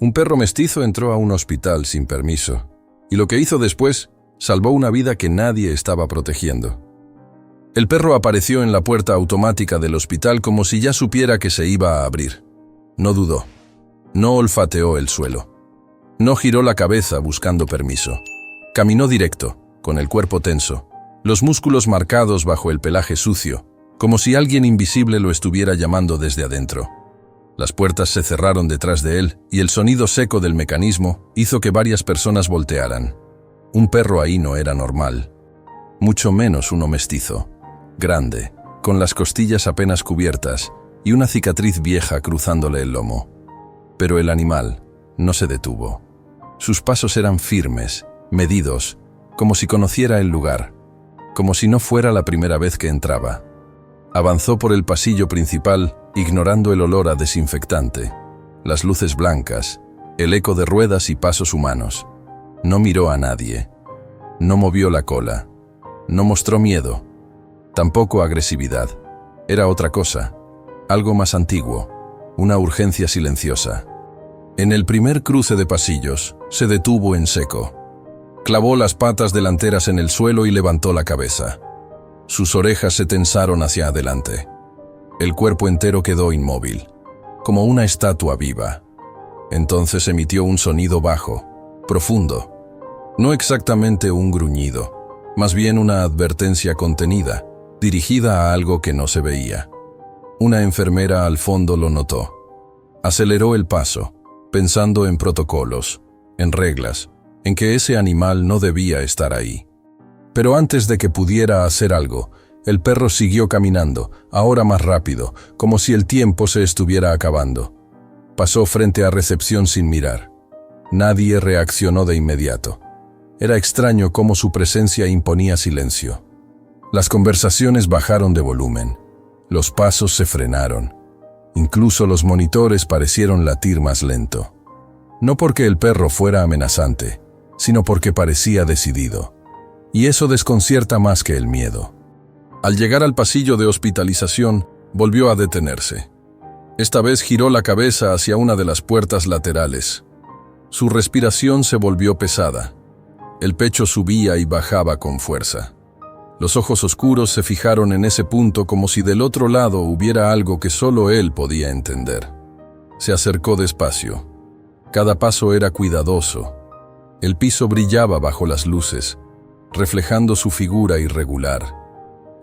Un perro mestizo entró a un hospital sin permiso, y lo que hizo después salvó una vida que nadie estaba protegiendo. El perro apareció en la puerta automática del hospital como si ya supiera que se iba a abrir. No dudó. No olfateó el suelo. No giró la cabeza buscando permiso. Caminó directo, con el cuerpo tenso, los músculos marcados bajo el pelaje sucio, como si alguien invisible lo estuviera llamando desde adentro. Las puertas se cerraron detrás de él y el sonido seco del mecanismo hizo que varias personas voltearan. Un perro ahí no era normal, mucho menos uno mestizo, grande, con las costillas apenas cubiertas y una cicatriz vieja cruzándole el lomo. Pero el animal no se detuvo. Sus pasos eran firmes, medidos, como si conociera el lugar, como si no fuera la primera vez que entraba. Avanzó por el pasillo principal, ignorando el olor a desinfectante, las luces blancas, el eco de ruedas y pasos humanos. No miró a nadie. No movió la cola. No mostró miedo. Tampoco agresividad. Era otra cosa, algo más antiguo, una urgencia silenciosa. En el primer cruce de pasillos, se detuvo en seco. Clavó las patas delanteras en el suelo y levantó la cabeza. Sus orejas se tensaron hacia adelante. El cuerpo entero quedó inmóvil, como una estatua viva. Entonces emitió un sonido bajo, profundo. No exactamente un gruñido, más bien una advertencia contenida, dirigida a algo que no se veía. Una enfermera al fondo lo notó. Aceleró el paso, pensando en protocolos, en reglas, en que ese animal no debía estar ahí. Pero antes de que pudiera hacer algo, el perro siguió caminando, ahora más rápido, como si el tiempo se estuviera acabando. Pasó frente a recepción sin mirar. Nadie reaccionó de inmediato. Era extraño cómo su presencia imponía silencio. Las conversaciones bajaron de volumen. Los pasos se frenaron. Incluso los monitores parecieron latir más lento. No porque el perro fuera amenazante, sino porque parecía decidido. Y eso desconcierta más que el miedo. Al llegar al pasillo de hospitalización, volvió a detenerse. Esta vez giró la cabeza hacia una de las puertas laterales. Su respiración se volvió pesada. El pecho subía y bajaba con fuerza. Los ojos oscuros se fijaron en ese punto como si del otro lado hubiera algo que solo él podía entender. Se acercó despacio. Cada paso era cuidadoso. El piso brillaba bajo las luces, reflejando su figura irregular.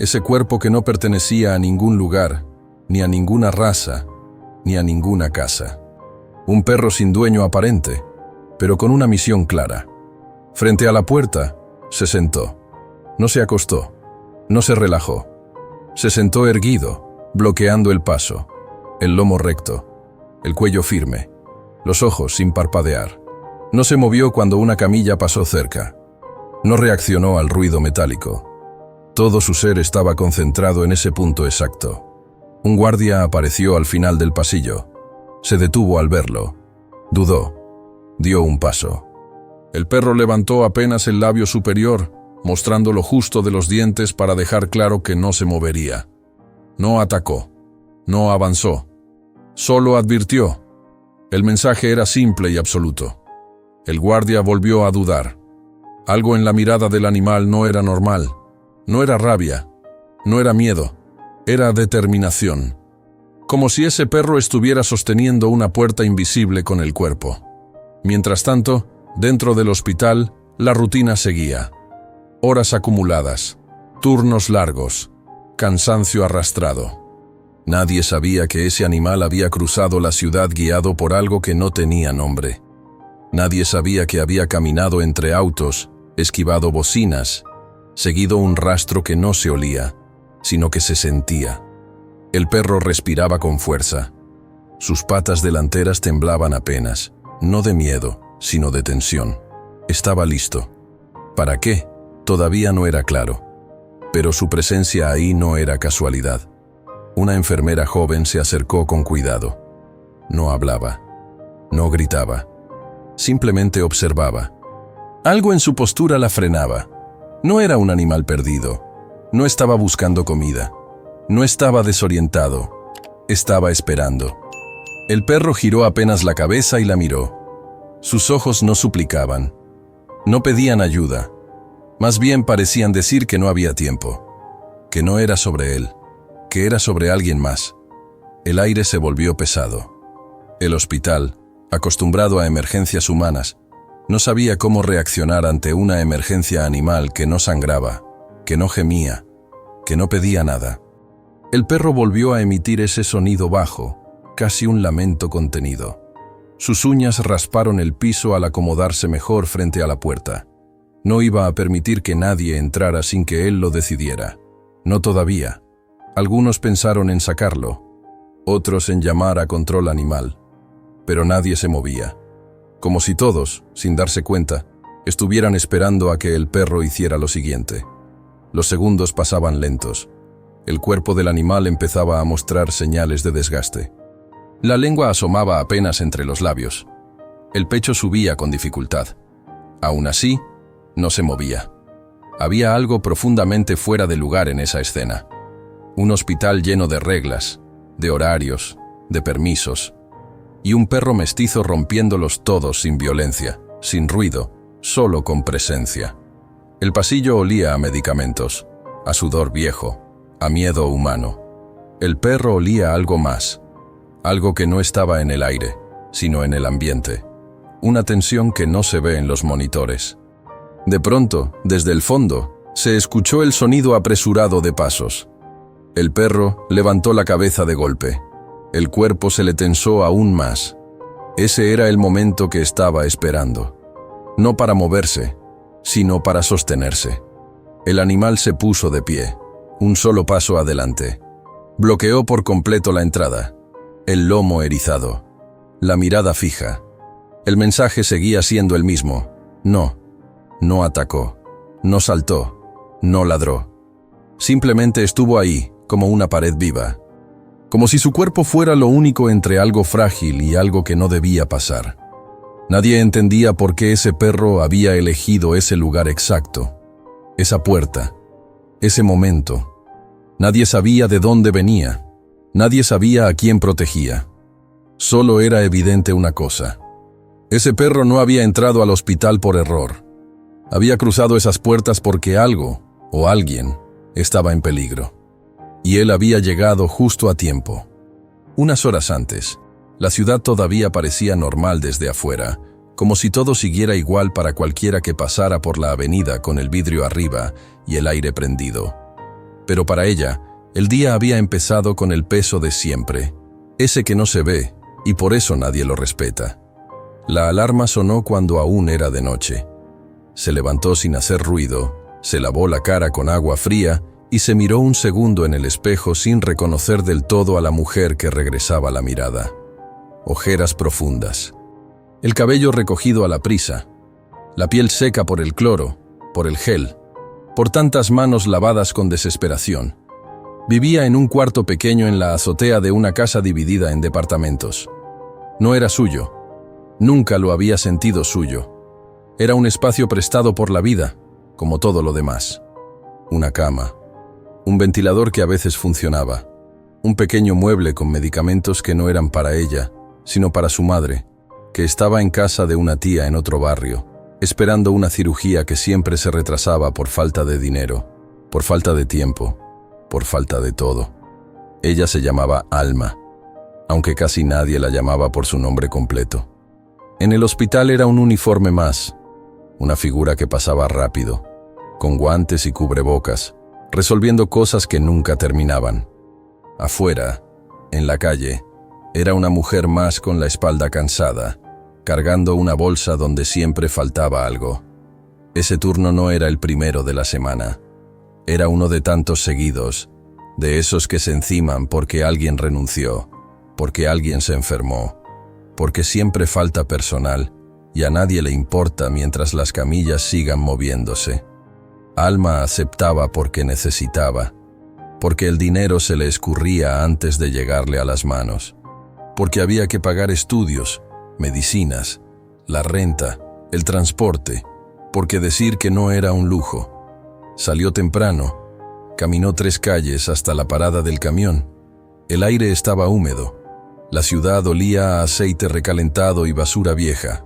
Ese cuerpo que no pertenecía a ningún lugar, ni a ninguna raza, ni a ninguna casa. Un perro sin dueño aparente, pero con una misión clara. Frente a la puerta, se sentó. No se acostó, no se relajó. Se sentó erguido, bloqueando el paso, el lomo recto, el cuello firme, los ojos sin parpadear. No se movió cuando una camilla pasó cerca. No reaccionó al ruido metálico. Todo su ser estaba concentrado en ese punto exacto. Un guardia apareció al final del pasillo. Se detuvo al verlo. Dudó. Dio un paso. El perro levantó apenas el labio superior, mostrando lo justo de los dientes para dejar claro que no se movería. No atacó. No avanzó. Solo advirtió. El mensaje era simple y absoluto. El guardia volvió a dudar. Algo en la mirada del animal no era normal. No era rabia. No era miedo. Era determinación. Como si ese perro estuviera sosteniendo una puerta invisible con el cuerpo. Mientras tanto, dentro del hospital, la rutina seguía. Horas acumuladas, turnos largos, cansancio arrastrado. Nadie sabía que ese animal había cruzado la ciudad guiado por algo que no tenía nombre. Nadie sabía que había caminado entre autos, esquivado bocinas, seguido un rastro que no se olía, sino que se sentía. El perro respiraba con fuerza. Sus patas delanteras temblaban apenas, no de miedo, sino de tensión. Estaba listo. ¿Para qué? Todavía no era claro. Pero su presencia ahí no era casualidad. Una enfermera joven se acercó con cuidado. No hablaba. No gritaba. Simplemente observaba. Algo en su postura la frenaba. No era un animal perdido. No estaba buscando comida. No estaba desorientado. Estaba esperando. El perro giró apenas la cabeza y la miró. Sus ojos no suplicaban, no pedían ayuda, más bien parecían decir que no había tiempo, que no era sobre él, que era sobre alguien más. El aire se volvió pesado. El hospital, acostumbrado a emergencias humanas, no sabía cómo reaccionar ante una emergencia animal que no sangraba, que no gemía, que no pedía nada. El perro volvió a emitir ese sonido bajo, casi un lamento contenido. Sus uñas rasparon el piso al acomodarse mejor frente a la puerta. No iba a permitir que nadie entrara sin que él lo decidiera. No todavía. Algunos pensaron en sacarlo, otros en llamar a control animal, pero nadie se movía. Como si todos, sin darse cuenta, estuvieran esperando a que el perro hiciera lo siguiente. Los segundos pasaban lentos. El cuerpo del animal empezaba a mostrar señales de desgaste. La lengua asomaba apenas entre los labios. El pecho subía con dificultad. Aún así, no se movía. Había algo profundamente fuera de lugar en esa escena. Un hospital lleno de reglas, de horarios, de permisos, y un perro mestizo rompiéndolos todos sin violencia, sin ruido, solo con presencia. El pasillo olía a medicamentos, a sudor viejo, a miedo humano. El perro olía a algo más, algo que no estaba en el aire, sino en el ambiente. Una tensión que no se ve en los monitores. De pronto, desde el fondo, se escuchó el sonido apresurado de pasos. El perro levantó la cabeza de golpe. El cuerpo se le tensó aún más. Ese era el momento que estaba esperando. No para moverse, sino para sostenerse. El animal se puso de pie, un solo paso adelante. Bloqueó por completo la entrada. El lomo erizado, la mirada fija. El mensaje seguía siendo el mismo. No atacó, no saltó, no ladró. Simplemente estuvo ahí, como una pared viva. Como si su cuerpo fuera lo único entre algo frágil y algo que no debía pasar. Nadie entendía por qué ese perro había elegido ese lugar exacto, esa puerta, ese momento. Nadie sabía de dónde venía. Nadie sabía a quién protegía. Solo era evidente una cosa. Ese perro no había entrado al hospital por error. Había cruzado esas puertas porque algo, o alguien, estaba en peligro. Y él había llegado justo a tiempo. Unas horas antes, la ciudad todavía parecía normal desde afuera, como si todo siguiera igual para cualquiera que pasara por la avenida con el vidrio arriba y el aire prendido. Pero para ella, el día había empezado con el peso de siempre, ese que no se ve, y por eso nadie lo respeta. La alarma sonó cuando aún era de noche. Se levantó sin hacer ruido, se lavó la cara con agua fría y se miró un segundo en el espejo sin reconocer del todo a la mujer que regresaba la mirada. Ojeras profundas. El cabello recogido a la prisa. La piel seca por el cloro, por el gel, por tantas manos lavadas con desesperación. Vivía en un cuarto pequeño en la azotea de una casa dividida en departamentos. No era suyo. Nunca lo había sentido suyo. Era un espacio prestado por la vida, como todo lo demás. Una cama. Un ventilador que a veces funcionaba. Un pequeño mueble con medicamentos que no eran para ella, sino para su madre, que estaba en casa de una tía en otro barrio, esperando una cirugía que siempre se retrasaba por falta de dinero, por falta de tiempo, por falta de todo. Ella se llamaba Alma, aunque casi nadie la llamaba por su nombre completo. En el hospital era un uniforme más, una figura que pasaba rápido, con guantes y cubrebocas, resolviendo cosas que nunca terminaban. Afuera, en la calle, era una mujer más con la espalda cansada, cargando una bolsa donde siempre faltaba algo. Ese turno no era el primero de la semana. Era uno de tantos seguidos, de esos que se enciman porque alguien renunció, porque alguien se enfermó, porque siempre falta personal y a nadie le importa mientras las camillas sigan moviéndose. Alma aceptaba porque necesitaba, porque el dinero se le escurría antes de llegarle a las manos, porque había que pagar estudios, medicinas, la renta, el transporte, porque decir que no era un lujo. Salió temprano, caminó 3 calles hasta la parada del camión. El aire estaba húmedo. La ciudad olía a aceite recalentado y basura vieja.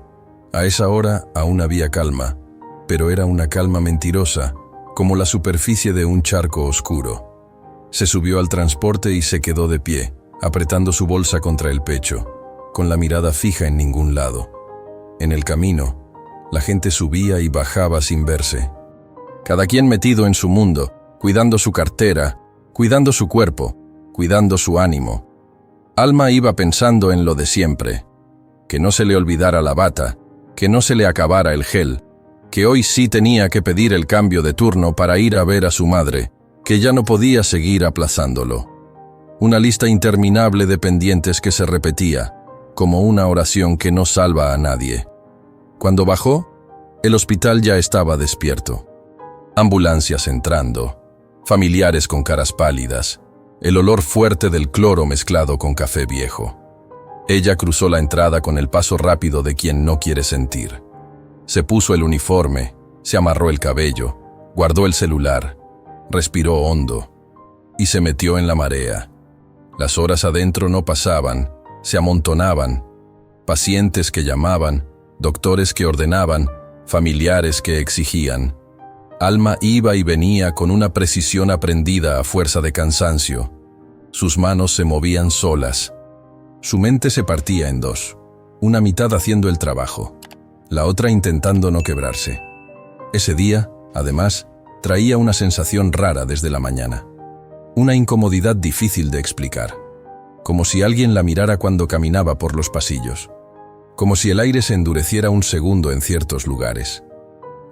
A esa hora aún había calma, pero era una calma mentirosa, como la superficie de un charco oscuro. Se subió al transporte y se quedó de pie, apretando su bolsa contra el pecho, con la mirada fija en ningún lado. En el camino, la gente subía y bajaba sin verse. Cada quien metido en su mundo, cuidando su cartera, cuidando su cuerpo, cuidando su ánimo. Alma iba pensando en lo de siempre. Que no se le olvidara la bata, que no se le acabara el gel, que hoy sí tenía que pedir el cambio de turno para ir a ver a su madre, que ya no podía seguir aplazándolo. Una lista interminable de pendientes que se repetía, como una oración que no salva a nadie. Cuando bajó, el hospital ya estaba despierto. Ambulancias entrando, familiares con caras pálidas, el olor fuerte del cloro mezclado con café viejo. Ella cruzó la entrada con el paso rápido de quien no quiere sentir. Se puso el uniforme, se amarró el cabello, guardó el celular, respiró hondo y se metió en la marea. Las horas adentro no pasaban, se amontonaban. Pacientes que llamaban, doctores que ordenaban, familiares que exigían. Alma iba y venía con una precisión aprendida a fuerza de cansancio. Sus manos se movían solas. Su mente se partía en dos, una mitad haciendo el trabajo, la otra intentando no quebrarse. Ese día, además, traía una sensación rara desde la mañana. Una incomodidad difícil de explicar, como si alguien la mirara cuando caminaba por los pasillos, como si el aire se endureciera un segundo en ciertos lugares.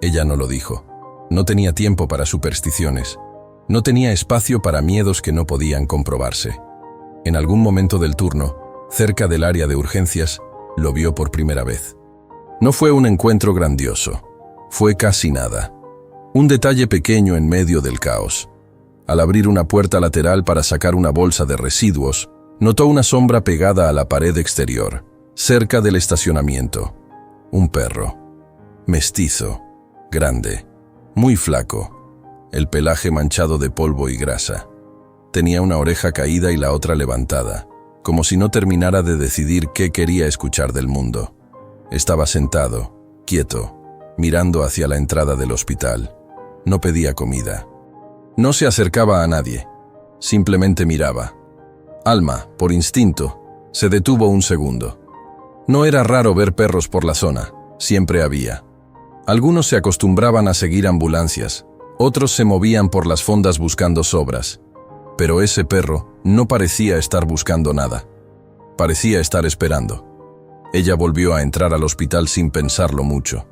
Ella no lo dijo. No tenía tiempo para supersticiones. No tenía espacio para miedos que no podían comprobarse. En algún momento del turno, cerca del área de urgencias, lo vio por primera vez. No fue un encuentro grandioso. Fue casi nada. Un detalle pequeño en medio del caos. Al abrir una puerta lateral para sacar una bolsa de residuos, notó una sombra pegada a la pared exterior, cerca del estacionamiento. Un perro. Mestizo. Grande. Muy flaco. El pelaje manchado de polvo y grasa. Tenía una oreja caída y la otra levantada, como si no terminara de decidir qué quería escuchar del mundo. Estaba sentado, quieto, mirando hacia la entrada del hospital. No pedía comida. No se acercaba a nadie. Simplemente miraba. Alma, por instinto, se detuvo un segundo. No era raro ver perros por la zona. Siempre había. Algunos se acostumbraban a seguir ambulancias, otros se movían por las fondas buscando sobras. Pero ese perro no parecía estar buscando nada. Parecía estar esperando. Ella volvió a entrar al hospital sin pensarlo mucho.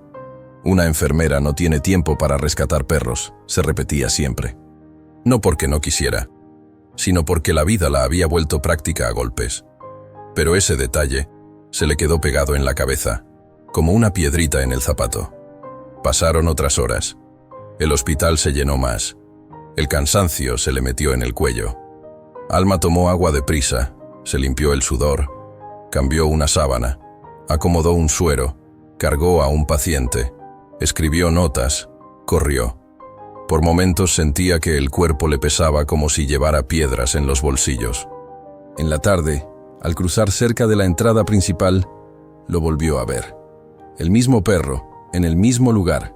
Una enfermera no tiene tiempo para rescatar perros, se repetía siempre. No porque no quisiera, sino porque la vida la había vuelto práctica a golpes. Pero ese detalle se le quedó pegado en la cabeza, como una piedrita en el zapato. Pasaron otras horas. El hospital se llenó más. El cansancio se le metió en el cuello. Alma tomó agua deprisa, se limpió el sudor, cambió una sábana, acomodó un suero, cargó a un paciente, escribió notas, corrió. Por momentos sentía que el cuerpo le pesaba como si llevara piedras en los bolsillos. En la tarde, al cruzar cerca de la entrada principal, lo volvió a ver. El mismo perro, en el mismo lugar,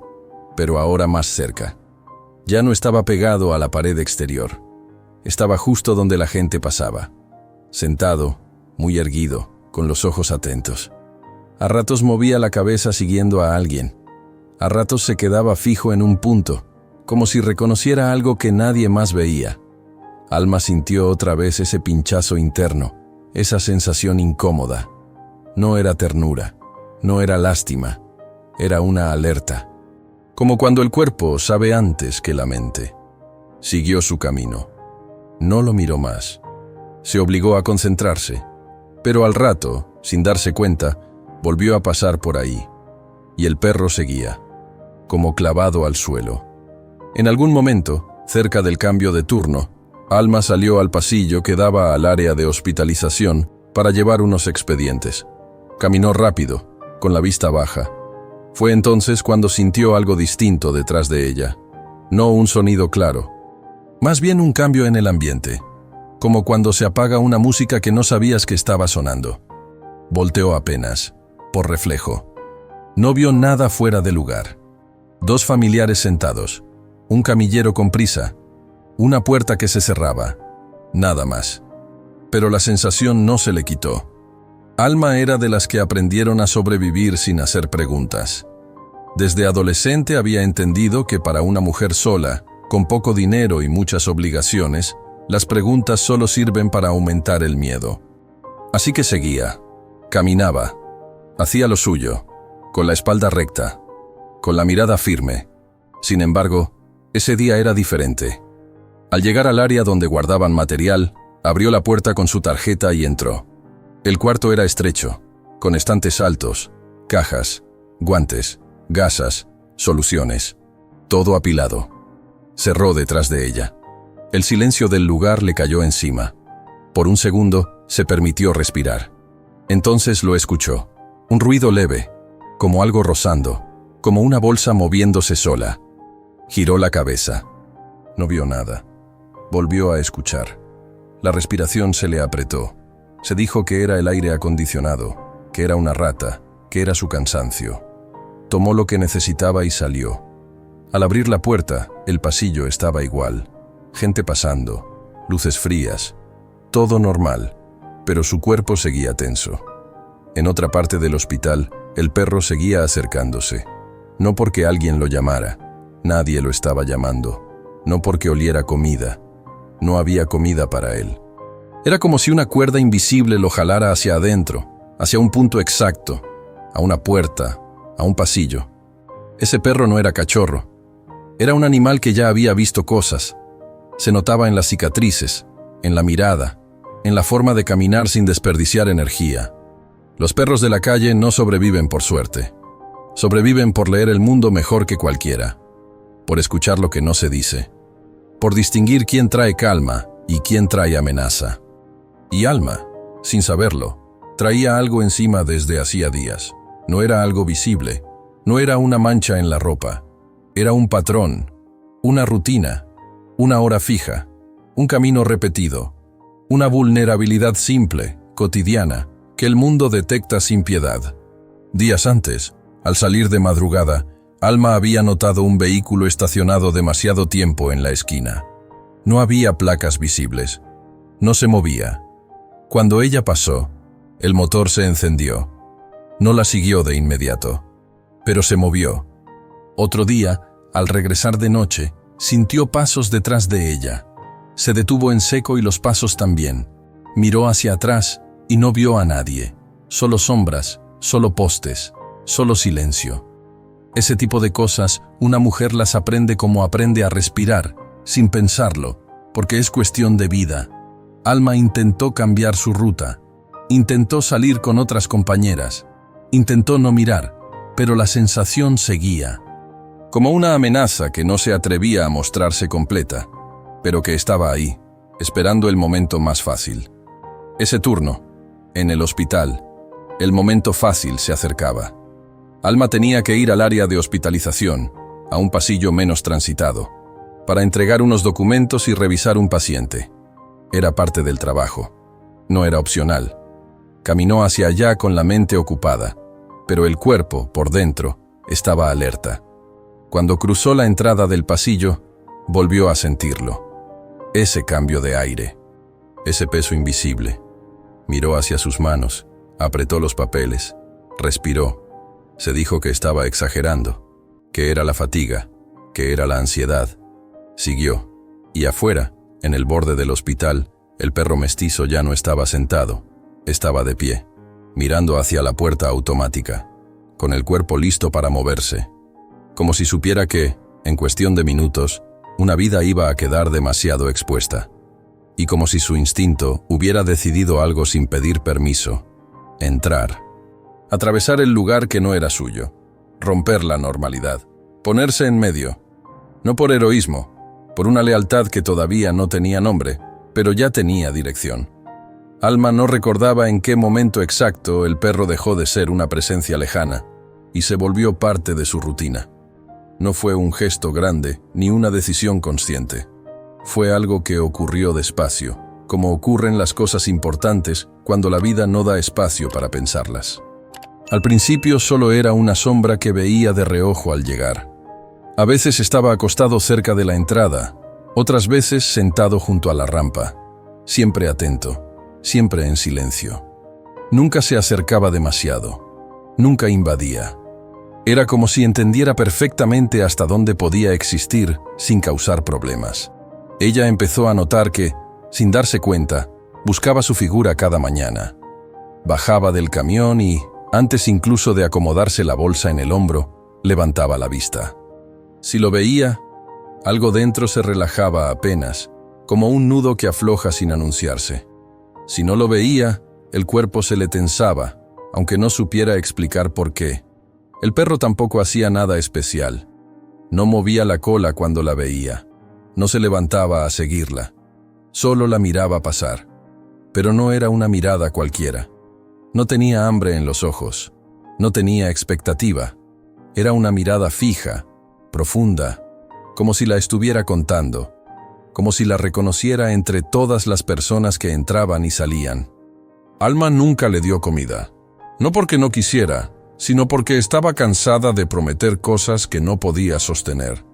pero ahora más cerca. Ya no estaba pegado a la pared exterior. Estaba justo donde la gente pasaba. Sentado, muy erguido, con los ojos atentos. A ratos movía la cabeza siguiendo a alguien. A ratos se quedaba fijo en un punto, como si reconociera algo que nadie más veía. Alma sintió otra vez ese pinchazo interno, esa sensación incómoda. No era ternura, no era lástima, era una alerta. Como cuando el cuerpo sabe antes que la mente. Siguió su camino. No lo miró más. Se obligó a concentrarse, pero al rato, sin darse cuenta, volvió a pasar por ahí. Y el perro seguía, como clavado al suelo. En algún momento, cerca del cambio de turno, Alma salió al pasillo que daba al área de hospitalización para llevar unos expedientes. Caminó rápido, con la vista baja. Fue entonces cuando sintió algo distinto detrás de ella. No un sonido claro, más bien un cambio en el ambiente, como cuando se apaga una música que no sabías que estaba sonando. Volteó apenas, por reflejo. No vio nada fuera de lugar. 2 familiares sentados, un camillero con prisa, una puerta que se cerraba, nada más. Pero la sensación no se le quitó. Alma era de las que aprendieron a sobrevivir sin hacer preguntas. Desde adolescente había entendido que para una mujer sola, con poco dinero y muchas obligaciones, las preguntas solo sirven para aumentar el miedo. Así que seguía, caminaba, hacía lo suyo, con la espalda recta, con la mirada firme. Sin embargo, ese día era diferente. Al llegar al área donde guardaban material, abrió la puerta con su tarjeta y entró. El cuarto era estrecho, con estantes altos, cajas, guantes, gasas, soluciones, todo apilado. Cerró detrás de ella. El silencio del lugar le cayó encima. Por un segundo, se permitió respirar. Entonces lo escuchó. Un ruido leve, como algo rozando, como una bolsa moviéndose sola. Giró la cabeza. No vio nada. Volvió a escuchar. La respiración se le apretó. Se dijo que era el aire acondicionado, que era una rata, que era su cansancio. Tomó lo que necesitaba y salió. Al abrir la puerta, el pasillo estaba igual. Gente pasando, luces frías, todo normal, pero su cuerpo seguía tenso. En otra parte del hospital, el perro seguía acercándose. No porque alguien lo llamara, nadie lo estaba llamando. No porque oliera comida, no había comida para él. Era como si una cuerda invisible lo jalara hacia adentro, hacia un punto exacto, a una puerta, a un pasillo. Ese perro no era cachorro. Era un animal que ya había visto cosas. Se notaba en las cicatrices, en la mirada, en la forma de caminar sin desperdiciar energía. Los perros de la calle no sobreviven por suerte. Sobreviven por leer el mundo mejor que cualquiera, por escuchar lo que no se dice, por distinguir quién trae calma y quién trae amenaza. Y Alma, sin saberlo, traía algo encima desde hacía días. No era algo visible, no era una mancha en la ropa. Era un patrón, una rutina, una hora fija, un camino repetido, una vulnerabilidad simple, cotidiana, que el mundo detecta sin piedad. Días antes, al salir de madrugada, Alma había notado un vehículo estacionado demasiado tiempo en la esquina. No había placas visibles. No se movía. Cuando ella pasó, el motor se encendió. No la siguió de inmediato, pero se movió. Otro día, al regresar de noche, sintió pasos detrás de ella. Se detuvo en seco y los pasos también. Miró hacia atrás y no vio a nadie. Solo sombras, solo postes, solo silencio. Ese tipo de cosas, una mujer las aprende como aprende a respirar, sin pensarlo, porque es cuestión de vida. Alma intentó cambiar su ruta. Intentó salir con otras compañeras. Intentó no mirar, pero la sensación seguía. Como una amenaza que no se atrevía a mostrarse completa, pero que estaba ahí, esperando el momento más fácil. Ese turno, en el hospital, el momento fácil se acercaba. Alma tenía que ir al área de hospitalización, a un pasillo menos transitado, para entregar unos documentos y revisar un paciente. Era parte del trabajo. No era opcional. Caminó hacia allá con la mente ocupada, pero el cuerpo, por dentro, estaba alerta. Cuando cruzó la entrada del pasillo, volvió a sentirlo. Ese cambio de aire, ese peso invisible. Miró hacia sus manos, apretó los papeles, respiró. Se dijo que estaba exagerando, que era la fatiga, que era la ansiedad. Siguió, y afuera, en el borde del hospital, el perro mestizo ya no estaba sentado, estaba de pie, mirando hacia la puerta automática, con el cuerpo listo para moverse, como si supiera que, en cuestión de minutos, una vida iba a quedar demasiado expuesta, y como si su instinto hubiera decidido algo sin pedir permiso: entrar, atravesar el lugar que no era suyo, romper la normalidad, ponerse en medio, no por heroísmo, por una lealtad que todavía no tenía nombre, pero ya tenía dirección. Alma no recordaba en qué momento exacto el perro dejó de ser una presencia lejana y se volvió parte de su rutina. No fue un gesto grande ni una decisión consciente. Fue algo que ocurrió despacio, como ocurren las cosas importantes cuando la vida no da espacio para pensarlas. Al principio solo era una sombra que veía de reojo al llegar. A veces estaba acostado cerca de la entrada, otras veces sentado junto a la rampa, siempre atento, siempre en silencio. Nunca se acercaba demasiado, nunca invadía. Era como si entendiera perfectamente hasta dónde podía existir sin causar problemas. Ella empezó a notar que, sin darse cuenta, buscaba su figura cada mañana. Bajaba del camión y, antes incluso de acomodarse la bolsa en el hombro, levantaba la vista. Si lo veía, algo dentro se relajaba apenas, como un nudo que afloja sin anunciarse. Si no lo veía, el cuerpo se le tensaba, aunque no supiera explicar por qué. El perro tampoco hacía nada especial. No movía la cola cuando la veía. No se levantaba a seguirla. Solo la miraba pasar. Pero no era una mirada cualquiera. No tenía hambre en los ojos. No tenía expectativa. Era una mirada fija, profunda, como si la estuviera contando, como si la reconociera entre todas las personas que entraban y salían. Alma nunca le dio comida. No porque no quisiera, sino porque estaba cansada de prometer cosas que no podía sostener.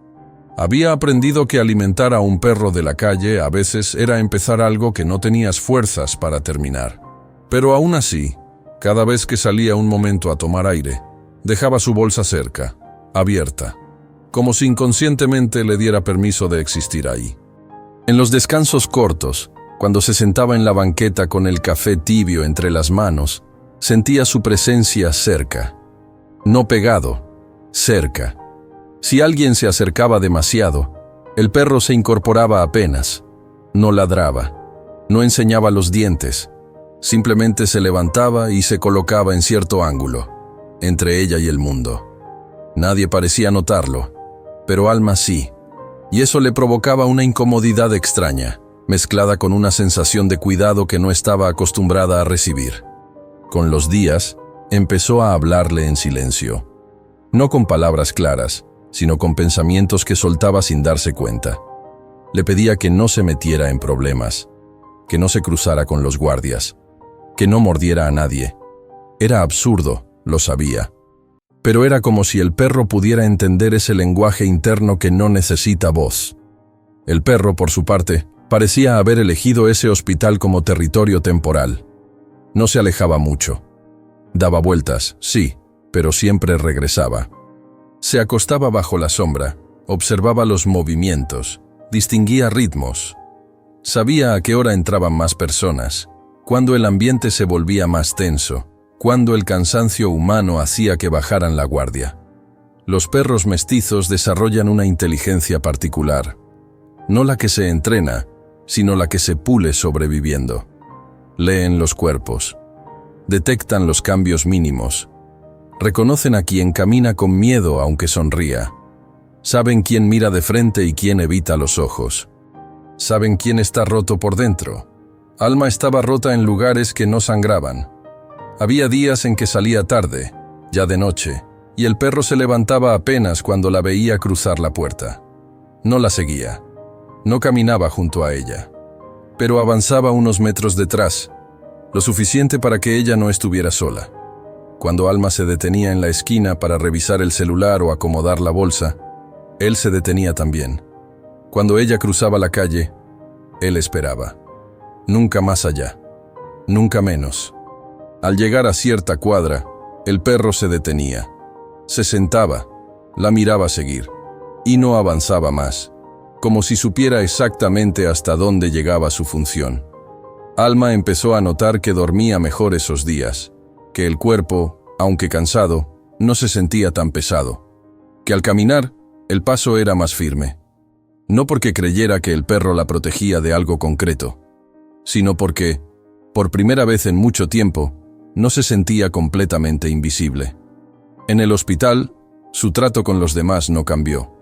Había aprendido que alimentar a un perro de la calle a veces era empezar algo que no tenías fuerzas para terminar. Pero aún así, cada vez que salía un momento a tomar aire, dejaba su bolsa cerca, abierta, como si inconscientemente le diera permiso de existir ahí. En los descansos cortos, cuando se sentaba en la banqueta con el café tibio entre las manos, sentía su presencia cerca. No pegado, cerca. Si alguien se acercaba demasiado, el perro se incorporaba apenas. No ladraba, no enseñaba los dientes. Simplemente se levantaba y se colocaba en cierto ángulo, entre ella y el mundo. Nadie parecía notarlo, pero Alma sí, y eso le provocaba una incomodidad extraña, mezclada con una sensación de cuidado que no estaba acostumbrada a recibir. Con los días, empezó a hablarle en silencio, no con palabras claras, sino con pensamientos que soltaba sin darse cuenta. Le pedía que no se metiera en problemas, que no se cruzara con los guardias, que no mordiera a nadie. Era absurdo, lo sabía. Pero era como si el perro pudiera entender ese lenguaje interno que no necesita voz. El perro, por su parte, parecía haber elegido ese hospital como territorio temporal. No se alejaba mucho. Daba vueltas, sí, pero siempre regresaba. Se acostaba bajo la sombra, observaba los movimientos, distinguía ritmos. Sabía a qué hora entraban más personas, cuándo el ambiente se volvía más tenso, cuándo el cansancio humano hacía que bajaran la guardia. Los perros mestizos desarrollan una inteligencia particular, no la que se entrena, sino la que se pule sobreviviendo. Leen los cuerpos, detectan los cambios mínimos, reconocen a quien camina con miedo aunque sonría, saben quién mira de frente y quién evita los ojos, saben quién está roto por dentro. Alma estaba rota en lugares que no sangraban. Había días en que salía tarde, ya de noche, y el perro se levantaba apenas cuando la veía cruzar la puerta. No la seguía, no caminaba junto a ella, pero avanzaba unos metros detrás, lo suficiente para que ella no estuviera sola. Cuando Alma se detenía en la esquina para revisar el celular o acomodar la bolsa, él se detenía también. Cuando ella cruzaba la calle, él esperaba. Nunca más allá, nunca menos. Al llegar a cierta cuadra, el perro se detenía. Se sentaba, la miraba seguir, y no avanzaba más, como si supiera exactamente hasta dónde llegaba su función. Alma empezó a notar que dormía mejor esos días, que el cuerpo, aunque cansado, no se sentía tan pesado, que al caminar, el paso era más firme. No porque creyera que el perro la protegía de algo concreto, sino porque, por primera vez en mucho tiempo, no se sentía completamente invisible. En el hospital, su trato con los demás no cambió.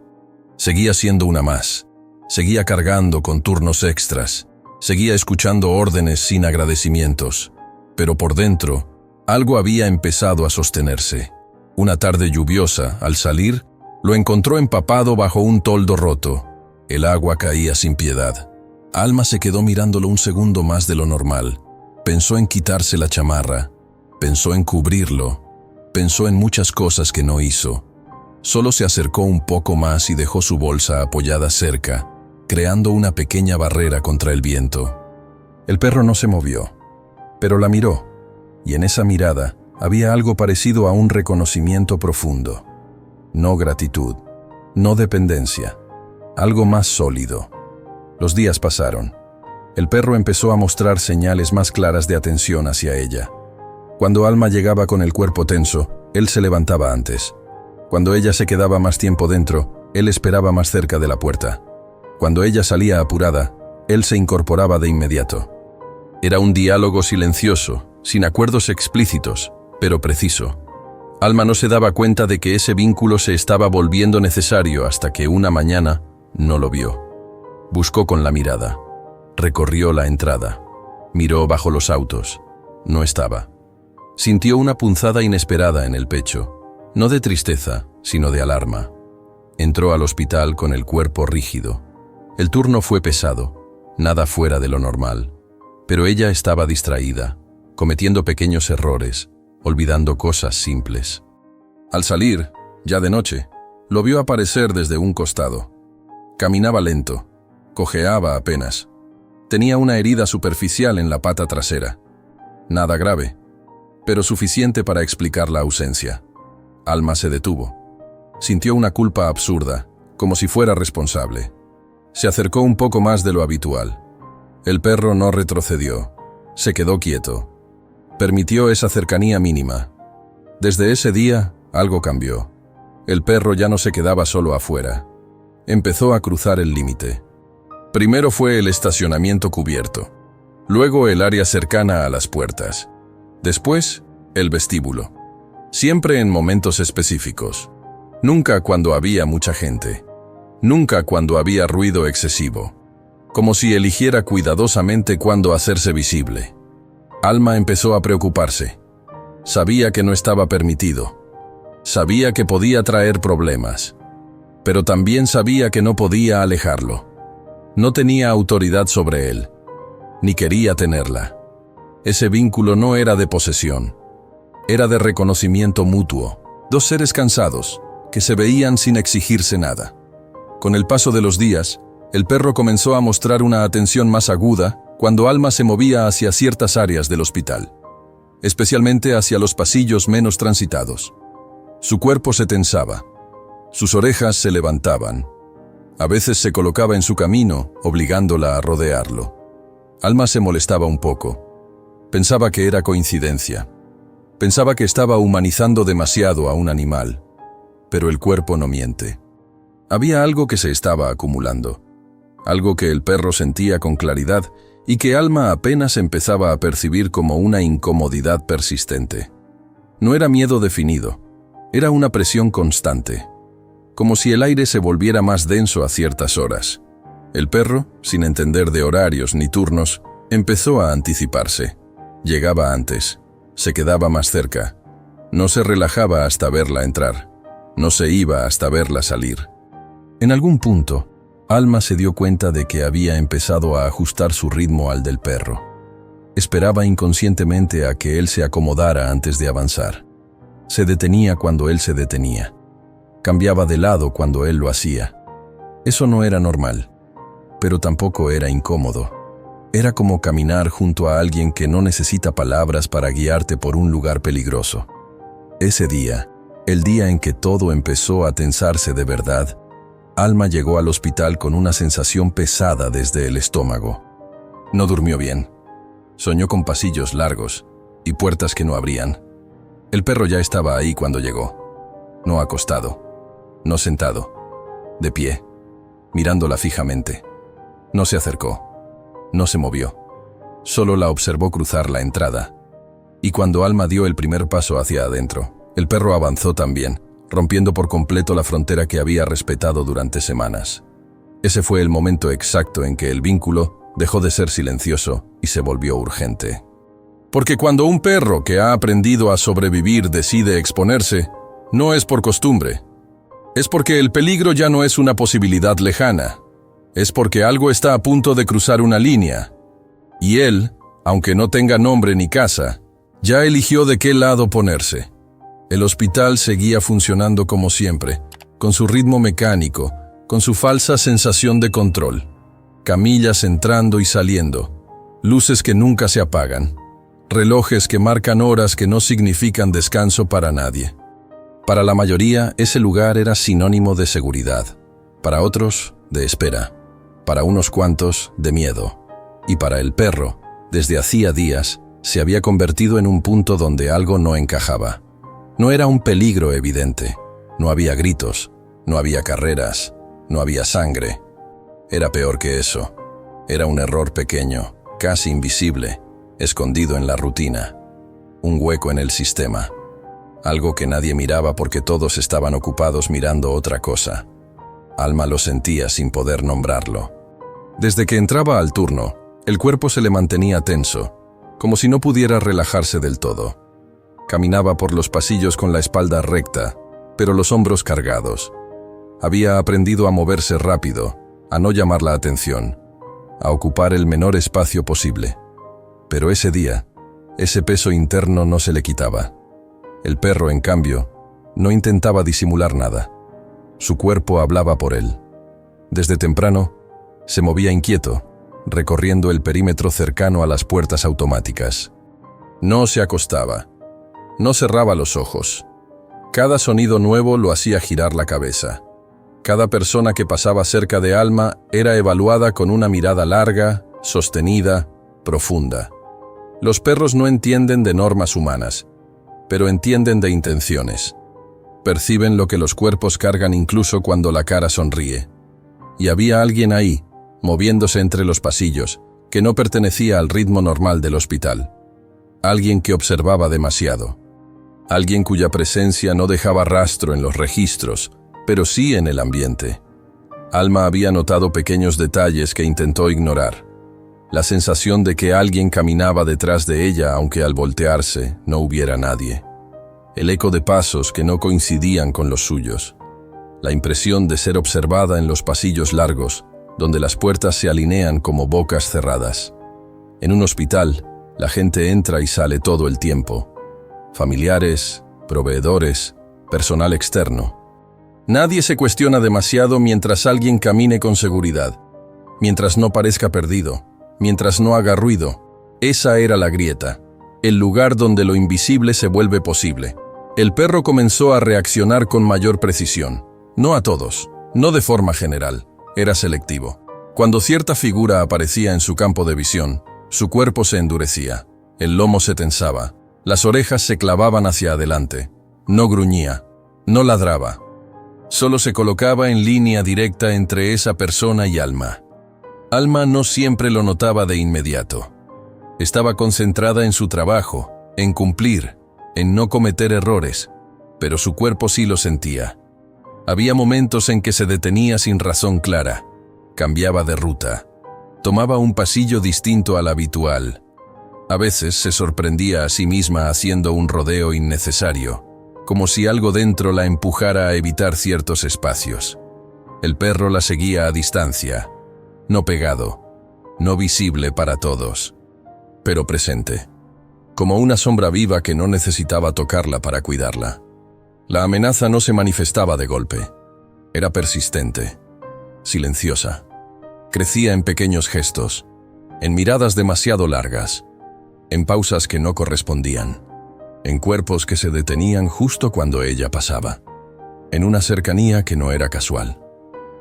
Seguía siendo una más, seguía cargando con turnos extras, seguía escuchando órdenes sin agradecimientos, pero por dentro, algo había empezado a sostenerse. Una tarde lluviosa, al salir, lo encontró empapado bajo un toldo roto. El agua caía sin piedad. Alma se quedó mirándolo un segundo más de lo normal. Pensó en quitarse la chamarra, pensó en cubrirlo, Pensó en muchas cosas que no hizo. Solo se acercó un poco más y dejó su bolsa apoyada cerca, creando una pequeña barrera contra el viento. El perro no se movió, pero la miró, y en esa mirada había algo parecido a un reconocimiento profundo. No gratitud, no dependencia, algo más sólido. Los días pasaron. El perro empezó a mostrar señales más claras de atención hacia ella. Cuando Alma llegaba con el cuerpo tenso, él se levantaba antes. Cuando ella se quedaba más tiempo dentro, él esperaba más cerca de la puerta. Cuando ella salía apurada, él se incorporaba de inmediato. Era un diálogo silencioso, sin acuerdos explícitos, pero preciso. Alma no se daba cuenta de que ese vínculo se estaba volviendo necesario hasta que una mañana no lo vio. Buscó con la mirada. Recorrió la entrada. Miró bajo los autos. No estaba. Sintió una punzada inesperada en el pecho. No de tristeza, sino de alarma. Entró al hospital con el cuerpo rígido. El turno fue pesado, nada fuera de lo normal. Pero ella estaba distraída, cometiendo pequeños errores, olvidando cosas simples. Al salir, ya de noche, lo vio aparecer desde un costado. Caminaba lento, cojeaba apenas. Tenía una herida superficial en la pata trasera. Nada grave, pero suficiente para explicar la ausencia. Alma se detuvo. Sintió una culpa absurda, como si fuera responsable. Se acercó un poco más de lo habitual. El perro no retrocedió. Se quedó quieto. Permitió esa cercanía mínima. Desde ese día, algo cambió. El perro ya no se quedaba solo afuera. Empezó a cruzar el límite. Primero fue el estacionamiento cubierto. Luego el área cercana a las puertas. Después, el vestíbulo. Siempre en momentos específicos. Nunca cuando había mucha gente. Nunca cuando había ruido excesivo. Como si eligiera cuidadosamente cuándo hacerse visible. Alma empezó a preocuparse. Sabía que no estaba permitido. Sabía que podía traer problemas. Pero también sabía que no podía alejarlo. No tenía autoridad sobre él. Ni quería tenerla. Ese vínculo no era de posesión. Era de reconocimiento mutuo. Dos seres cansados, que se veían sin exigirse nada. Con el paso de los días, el perro comenzó a mostrar una atención más aguda cuando Alma se movía hacia ciertas áreas del hospital, especialmente hacia los pasillos menos transitados. Su cuerpo se tensaba, sus orejas se levantaban. A veces se colocaba en su camino, obligándola a rodearlo. Alma se molestaba un poco. Pensaba que era coincidencia. Pensaba que estaba humanizando demasiado a un animal. Pero el cuerpo no miente. Había algo que se estaba acumulando. Algo que el perro sentía con claridad y que Alma apenas empezaba a percibir como una incomodidad persistente. No era miedo definido. Era una presión constante. Como si el aire se volviera más denso a ciertas horas. El perro, sin entender de horarios ni turnos, empezó a anticiparse. Llegaba antes. Se quedaba más cerca. No se relajaba hasta verla entrar. No se iba hasta verla salir. En algún punto, Alma se dio cuenta de que había empezado a ajustar su ritmo al del perro. Esperaba inconscientemente a que él se acomodara antes de avanzar. Se detenía cuando él se detenía. Cambiaba de lado cuando él lo hacía. Eso no era normal, pero tampoco era incómodo. Era como caminar junto a alguien que no necesita palabras para guiarte por un lugar peligroso. Ese día, el día en que todo empezó a tensarse de verdad, Alma llegó al hospital con una sensación pesada desde el estómago. No durmió bien. Soñó con pasillos largos y puertas que no abrían. El perro ya estaba ahí cuando llegó. No acostado, no sentado, de pie, mirándola fijamente. No se acercó, no se movió. Solo la observó cruzar la entrada. Y cuando Alma dio el primer paso hacia adentro, el perro avanzó también, rompiendo por completo la frontera que había respetado durante semanas. Ese fue el momento exacto en que el vínculo dejó de ser silencioso y se volvió urgente. Porque cuando un perro que ha aprendido a sobrevivir decide exponerse, no es por costumbre. Es porque el peligro ya no es una posibilidad lejana. Es porque algo está a punto de cruzar una línea. Y él, aunque no tenga nombre ni casa, ya eligió de qué lado ponerse. El hospital seguía funcionando como siempre, con su ritmo mecánico, con su falsa sensación de control. Camillas entrando y saliendo, luces que nunca se apagan, relojes que marcan horas que no significan descanso para nadie. Para la mayoría, ese lugar era sinónimo de seguridad. Para otros, de espera. Para unos cuantos, de miedo. Y para el perro, desde hacía días, se había convertido en un punto donde algo no encajaba. No era un peligro evidente. No había gritos, no había carreras, no había sangre. Era peor que eso. Era un error pequeño, casi invisible, escondido en la rutina. Un hueco en el sistema. Algo que nadie miraba porque todos estaban ocupados mirando otra cosa. Alma lo sentía sin poder nombrarlo. Desde que entraba al turno, el cuerpo se le mantenía tenso, como si no pudiera relajarse del todo. Caminaba por los pasillos con la espalda recta, pero los hombros cargados. Había aprendido a moverse rápido, a no llamar la atención, a ocupar el menor espacio posible. Pero ese día, ese peso interno no se le quitaba. El perro, en cambio, no intentaba disimular nada. Su cuerpo hablaba por él. Desde temprano, se movía inquieto, recorriendo el perímetro cercano a las puertas automáticas. No se acostaba. No cerraba los ojos. Cada sonido nuevo lo hacía girar la cabeza. Cada persona que pasaba cerca de Alma era evaluada con una mirada larga, sostenida, profunda. Los perros no entienden de normas humanas, pero entienden de intenciones. Perciben lo que los cuerpos cargan incluso cuando la cara sonríe. Y había alguien ahí, moviéndose entre los pasillos, que no pertenecía al ritmo normal del hospital. Alguien que observaba demasiado. Alguien cuya presencia no dejaba rastro en los registros, pero sí en el ambiente. Alma había notado pequeños detalles que intentó ignorar. La sensación de que alguien caminaba detrás de ella aunque al voltearse no hubiera nadie. El eco de pasos que no coincidían con los suyos. La impresión de ser observada en los pasillos largos, donde las puertas se alinean como bocas cerradas. En un hospital, la gente entra y sale todo el tiempo. Familiares, proveedores, personal externo. Nadie se cuestiona demasiado mientras alguien camine con seguridad, mientras no parezca perdido, mientras no haga ruido. Esa era la grieta, el lugar donde lo invisible se vuelve posible. El perro comenzó a reaccionar con mayor precisión. No a todos, no de forma general, era selectivo. Cuando cierta figura aparecía en su campo de visión, su cuerpo se endurecía, el lomo se tensaba, las orejas se clavaban hacia adelante. No gruñía, no ladraba. Solo se colocaba en línea directa entre esa persona y Alma. Alma no siempre lo notaba de inmediato. Estaba concentrada en su trabajo, en cumplir, en no cometer errores, pero su cuerpo sí lo sentía. Había momentos en que se detenía sin razón clara, cambiaba de ruta, tomaba un pasillo distinto al habitual. A veces se sorprendía a sí misma haciendo un rodeo innecesario, como si algo dentro la empujara a evitar ciertos espacios. El perro la seguía a distancia, no pegado, no visible para todos, pero presente, como una sombra viva que no necesitaba tocarla para cuidarla. La amenaza no se manifestaba de golpe, era persistente, silenciosa. Crecía en pequeños gestos, en miradas demasiado largas, en pausas que no correspondían, en cuerpos que se detenían justo cuando ella pasaba, en una cercanía que no era casual.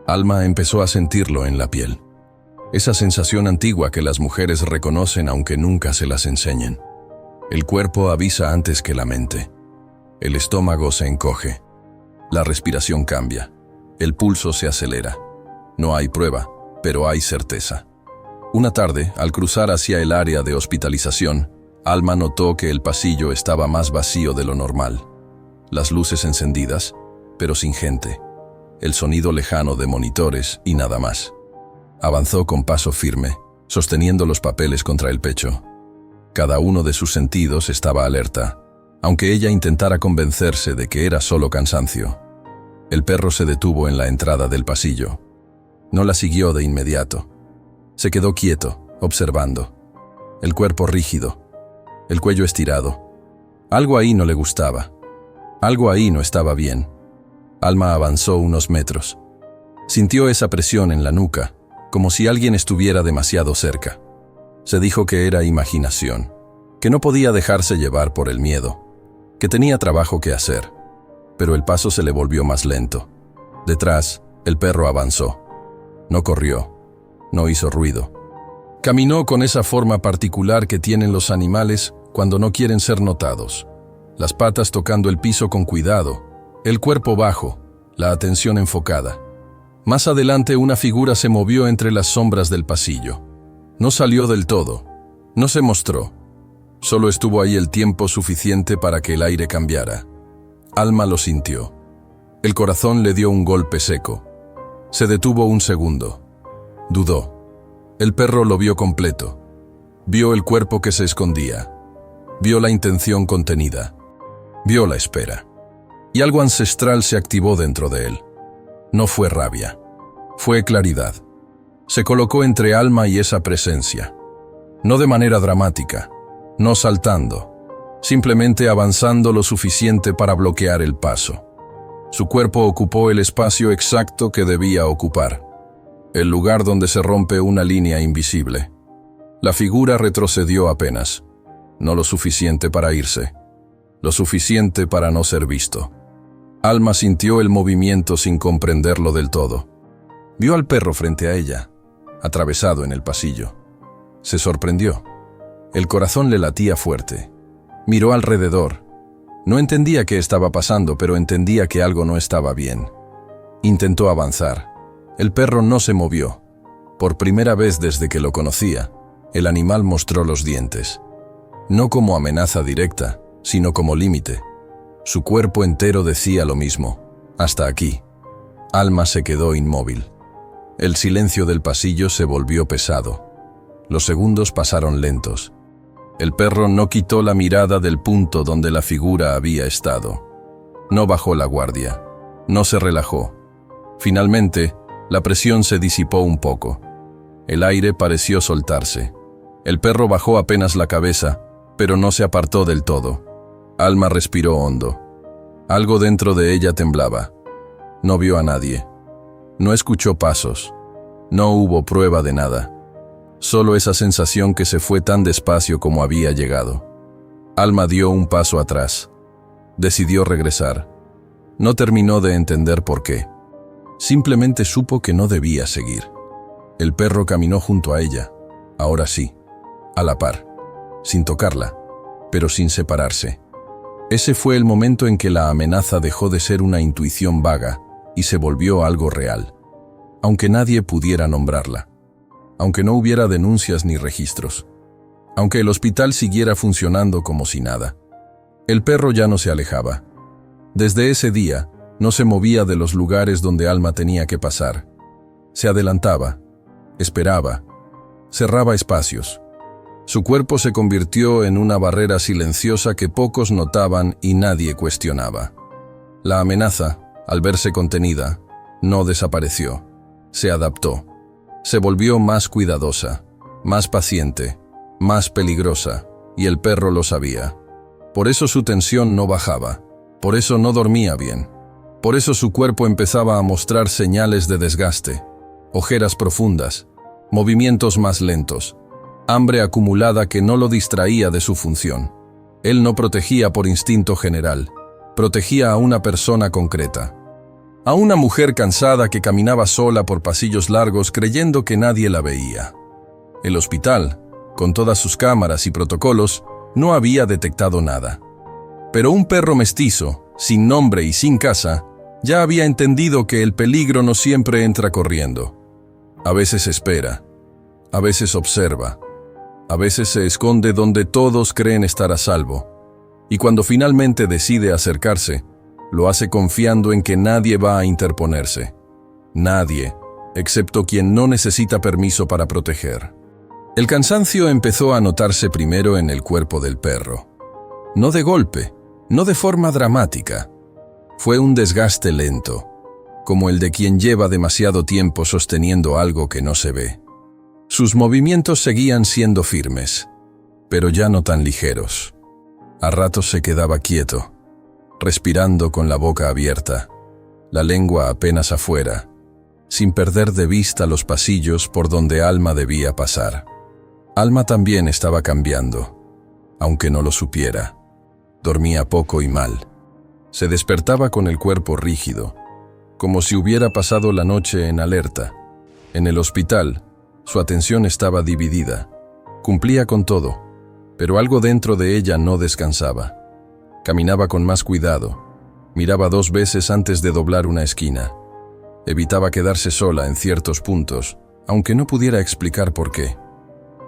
Alma empezó a sentirlo en la piel. Esa sensación antigua que las mujeres reconocen aunque nunca se las enseñen. El cuerpo avisa antes que la mente. El estómago se encoge. La respiración cambia. El pulso se acelera. No hay prueba, pero hay certeza. Una tarde, al cruzar hacia el área de hospitalización, Alma notó que el pasillo estaba más vacío de lo normal. Las luces encendidas, pero sin gente. El sonido lejano de monitores y nada más. Avanzó con paso firme, sosteniendo los papeles contra el pecho. Cada uno de sus sentidos estaba alerta, aunque ella intentara convencerse de que era solo cansancio. El perro se detuvo en la entrada del pasillo. No la siguió de inmediato. Se quedó quieto, observando. El cuerpo rígido, el cuello estirado. Algo ahí no le gustaba. Algo ahí no estaba bien. Alma avanzó unos metros. Sintió esa presión en la nuca, como si alguien estuviera demasiado cerca. Se dijo que era imaginación, que no podía dejarse llevar por el miedo, que tenía trabajo que hacer. Pero el paso se le volvió más lento. Detrás, el perro avanzó. No corrió, no hizo ruido. Caminó con esa forma particular que tienen los animales cuando no quieren ser notados. Las patas tocando el piso con cuidado, el cuerpo bajo, la atención enfocada. Más adelante una figura se movió entre las sombras del pasillo. No salió del todo, no se mostró. Solo estuvo ahí el tiempo suficiente para que el aire cambiara. Alma lo sintió. El corazón le dio un golpe seco. Se detuvo un segundo. Dudó. El perro lo vio completo. Vio el cuerpo que se escondía. Vio la intención contenida. Vio la espera. Y algo ancestral se activó dentro de él. No fue rabia. Fue claridad. Se colocó entre Alma y esa presencia. No de manera dramática, no saltando, simplemente avanzando lo suficiente para bloquear el paso. Su cuerpo ocupó el espacio exacto que debía ocupar, el lugar donde se rompe una línea invisible. La figura retrocedió apenas, no lo suficiente para irse, lo suficiente para no ser visto. Alma sintió el movimiento sin comprenderlo del todo. Vio al perro frente a ella, atravesado en el pasillo. Se sorprendió. El corazón le latía fuerte. Miró alrededor. No entendía qué estaba pasando, pero entendía que algo no estaba bien. Intentó avanzar. El perro no se movió. Por primera vez desde que lo conocía, el animal mostró los dientes. No como amenaza directa, sino como límite. Su cuerpo entero decía lo mismo. Hasta aquí. Alma se quedó inmóvil. El silencio del pasillo se volvió pesado. Los segundos pasaron lentos. El perro no quitó la mirada del punto donde la figura había estado. No bajó la guardia. No se relajó. Finalmente, la presión se disipó un poco. El aire pareció soltarse. El perro bajó apenas la cabeza, pero no se apartó del todo. Alma respiró hondo. Algo dentro de ella temblaba. No vio a nadie. No escuchó pasos. No hubo prueba de nada. Solo esa sensación que se fue tan despacio como había llegado. Alma dio un paso atrás. Decidió regresar. No terminó de entender por qué. Simplemente supo que no debía seguir. El perro caminó junto a ella. Ahora sí. A la par. Sin tocarla, pero sin separarse. Ese fue el momento en que la amenaza dejó de ser una intuición vaga y se volvió algo real. Aunque nadie pudiera nombrarla. Aunque no hubiera denuncias ni registros. Aunque el hospital siguiera funcionando como si nada. El perro ya no se alejaba. Desde ese día, no se movía de los lugares donde Alma tenía que pasar. Se adelantaba, esperaba, cerraba espacios. Su cuerpo se convirtió en una barrera silenciosa que pocos notaban y nadie cuestionaba. La amenaza, al verse contenida, no desapareció. Se adaptó. Se volvió más cuidadosa, más paciente, más peligrosa, y el perro lo sabía. Por eso su tensión no bajaba, por eso no dormía bien, por eso su cuerpo empezaba a mostrar señales de desgaste, ojeras profundas, movimientos más lentos, hambre acumulada que no lo distraía de su función. Él no protegía por instinto general, protegía a una persona concreta. A una mujer cansada que caminaba sola por pasillos largos creyendo que nadie la veía. El hospital, con todas sus cámaras y protocolos, no había detectado nada. Pero un perro mestizo, sin nombre y sin casa, ya había entendido que el peligro no siempre entra corriendo. A veces espera, a veces observa, a veces se esconde donde todos creen estar a salvo. Y cuando finalmente decide acercarse, lo hace confiando en que nadie va a interponerse. Nadie, excepto quien no necesita permiso para proteger. El cansancio empezó a notarse primero en el cuerpo del perro. No de golpe, no de forma dramática. Fue un desgaste lento, como el de quien lleva demasiado tiempo sosteniendo algo que no se ve. Sus movimientos seguían siendo firmes, pero ya no tan ligeros. A ratos se quedaba quieto. respirando con la boca abierta, la lengua apenas afuera, sin perder de vista los pasillos por donde Alma debía pasar. Alma también estaba cambiando, aunque no lo supiera. Dormía poco y mal. Se despertaba con el cuerpo rígido, como si hubiera pasado la noche en alerta. En el hospital, su atención estaba dividida. Cumplía con todo, pero algo dentro de ella no descansaba. Caminaba con más cuidado. Miraba 2 veces antes de doblar una esquina. Evitaba quedarse sola en ciertos puntos, aunque no pudiera explicar por qué.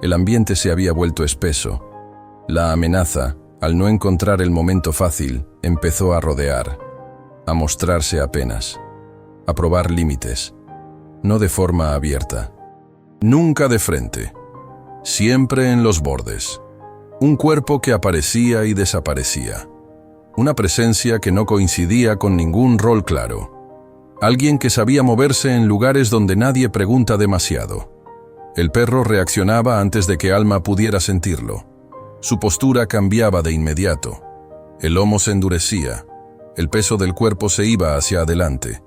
El ambiente se había vuelto espeso. La amenaza, al no encontrar el momento fácil, empezó a rodear, a mostrarse apenas, a probar límites, no de forma abierta. Nunca de frente, siempre en los bordes. Un cuerpo que aparecía y desaparecía. Una presencia que no coincidía con ningún rol claro. Alguien que sabía moverse en lugares donde nadie pregunta demasiado. El perro reaccionaba antes de que Alma pudiera sentirlo. Su postura cambiaba de inmediato. El lomo se endurecía. El peso del cuerpo se iba hacia adelante.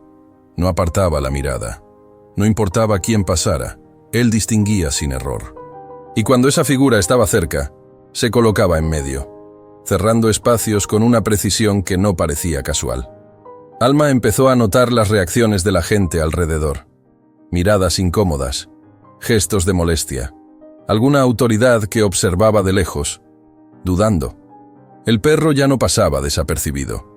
No apartaba la mirada. No importaba quién pasara, él distinguía sin error. Y cuando esa figura estaba cerca, se colocaba en medio, cerrando espacios con una precisión que no parecía casual. Alma empezó a notar las reacciones de la gente alrededor. Miradas incómodas, gestos de molestia, alguna autoridad que observaba de lejos, dudando. El perro ya no pasaba desapercibido.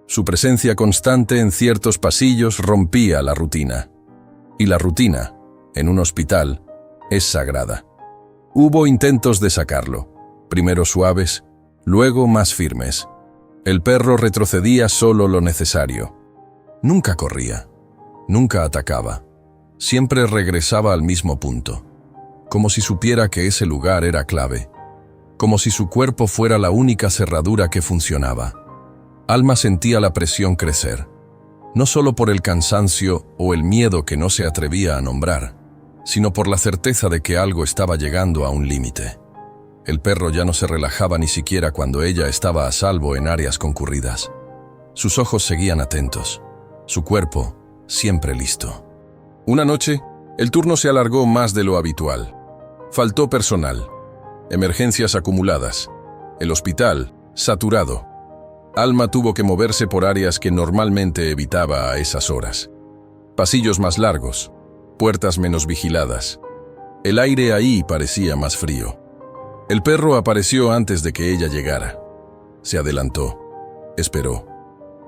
Su presencia constante en ciertos pasillos rompía la rutina. Y la rutina, en un hospital, es sagrada. Hubo intentos de sacarlo, primero suaves, luego más firmes. El perro retrocedía solo lo necesario. Nunca corría, nunca atacaba. Siempre regresaba al mismo punto, como si supiera que ese lugar era clave, como si su cuerpo fuera la única cerradura que funcionaba. Alma sentía la presión crecer, no solo por el cansancio o el miedo que no se atrevía a nombrar, sino por la certeza de que algo estaba llegando a un límite. El perro ya no se relajaba ni siquiera cuando ella estaba a salvo en áreas concurridas. Sus ojos seguían atentos, su cuerpo siempre listo. Una noche, el turno se alargó más de lo habitual. Faltó personal, emergencias acumuladas, el hospital saturado. Alma tuvo que moverse por áreas que normalmente evitaba a esas horas. Pasillos más largos, puertas menos vigiladas. El aire ahí parecía más frío. El perro apareció antes de que ella llegara. Se adelantó, esperó.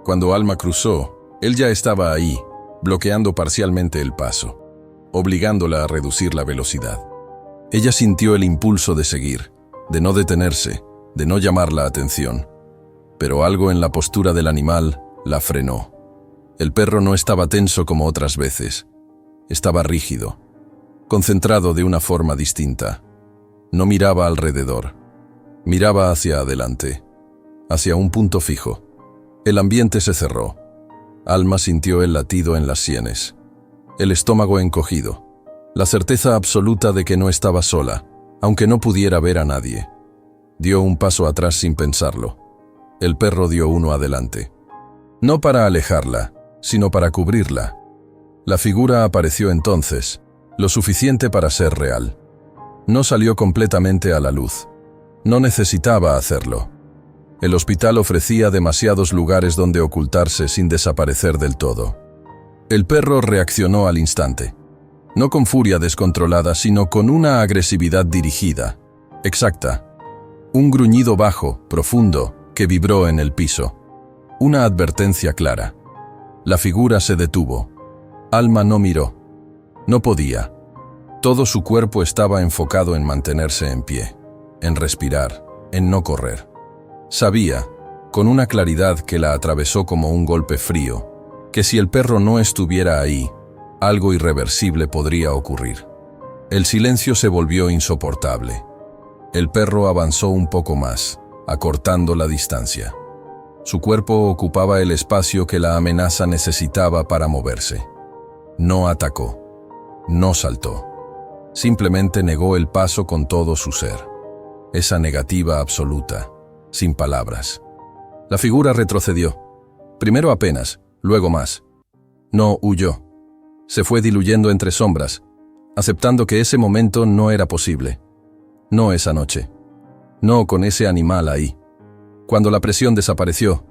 Cuando Alma cruzó, él ya estaba ahí, bloqueando parcialmente el paso, obligándola a reducir la velocidad. Ella sintió el impulso de seguir, de no detenerse, de no llamar la atención. Pero algo en la postura del animal la frenó. El perro no estaba tenso como otras veces. Estaba rígido, concentrado de una forma distinta. No miraba alrededor. Miraba hacia adelante, hacia un punto fijo. El ambiente se cerró. Alma sintió el latido en las sienes, el estómago encogido, la certeza absoluta de que no estaba sola, aunque no pudiera ver a nadie. Dio un paso atrás sin pensarlo. El perro dio uno adelante. No para alejarla, sino para cubrirla. La figura apareció entonces, lo suficiente para ser real. No salió completamente a la luz. No necesitaba hacerlo. El hospital ofrecía demasiados lugares donde ocultarse sin desaparecer del todo. El perro reaccionó al instante. No con furia descontrolada, sino con una agresividad dirigida, exacta. Un gruñido bajo, profundo, que vibró en el piso. Una advertencia clara. La figura se detuvo. Alma no miró. No podía. Todo su cuerpo estaba enfocado en mantenerse en pie, en respirar, en no correr. Sabía, con una claridad que la atravesó como un golpe frío, que si el perro no estuviera ahí, algo irreversible podría ocurrir. El silencio se volvió insoportable. El perro avanzó un poco más, acortando la distancia. Su cuerpo ocupaba el espacio que la amenaza necesitaba para moverse. No atacó, no saltó. Simplemente negó el paso con todo su ser. Esa negativa absoluta, sin palabras. La figura retrocedió, Primero apenas, luego más. No huyó. Se fue diluyendo entre sombras, aceptando que ese momento no era posible. No esa noche. No con ese animal ahí. Cuando la presión desapareció,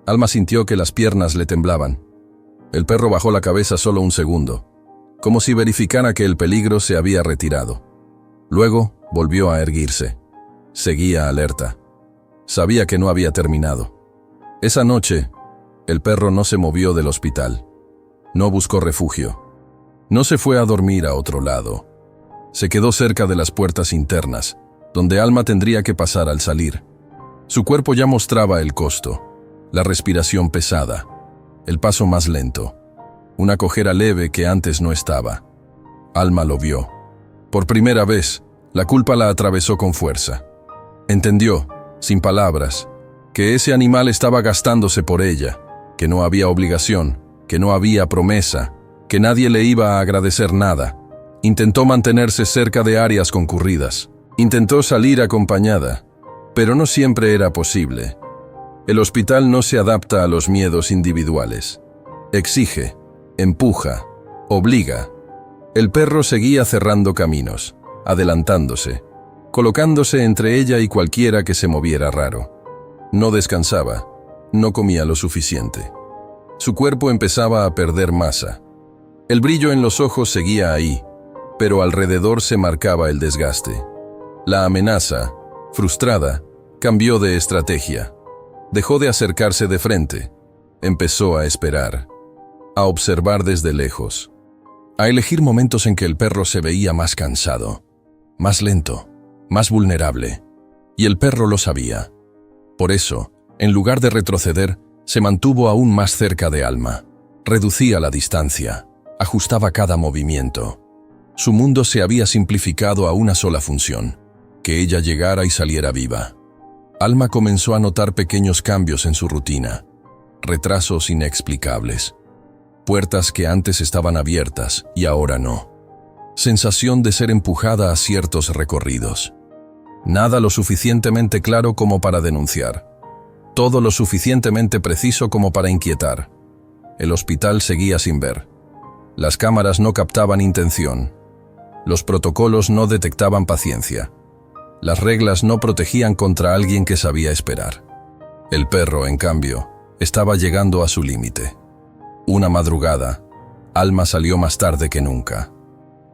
Alma sintió que las piernas le temblaban. El perro bajó la cabeza solo un segundo, como si verificara que el peligro se había retirado. Luego volvió a erguirse. Seguía alerta. Sabía que no había terminado. Esa noche, el perro no se movió del hospital. No buscó refugio. No se fue a dormir a otro lado. Se quedó cerca de las puertas internas, donde Alma tendría que pasar al salir. Su cuerpo ya mostraba el costo, la respiración pesada, el paso más lento, una cojera leve que antes no estaba. Alma lo vio. Por primera vez, la culpa la atravesó con fuerza. Entendió, sin palabras, que ese animal estaba gastándose por ella, que no había obligación, que no había promesa, que nadie le iba a agradecer nada. Intentó mantenerse cerca de áreas concurridas. Intentó salir acompañada, pero no siempre era posible. El hospital no se adapta a los miedos individuales. Exige, empuja, obliga. El perro seguía cerrando caminos, adelantándose, colocándose entre ella y cualquiera que se moviera raro. No descansaba, no comía lo suficiente. Su cuerpo empezaba a perder masa. El brillo en los ojos seguía ahí, pero alrededor se marcaba el desgaste. La amenaza, frustrada, cambió de estrategia. Dejó de acercarse de frente. Empezó a esperar, a observar desde lejos, a elegir momentos en que el perro se veía más cansado, más lento, más vulnerable. Y el perro lo sabía. Por eso, en lugar de retroceder, se mantuvo aún más cerca de Alma. Reducía la distancia, ajustaba cada movimiento. Su mundo se había simplificado a una sola función: que ella llegara y saliera viva. Alma comenzó a notar pequeños cambios en su rutina, retrasos inexplicables, puertas que antes estaban abiertas y ahora no, sensación de ser empujada a ciertos recorridos. Nada lo suficientemente claro como para denunciar, todo lo suficientemente preciso como para inquietar. El hospital seguía sin ver. Las cámaras no captaban intención. Los protocolos no detectaban paciencia. Las reglas no protegían contra alguien que sabía esperar. El perro, en cambio, estaba llegando a su límite. Una madrugada, Alma salió más tarde que nunca.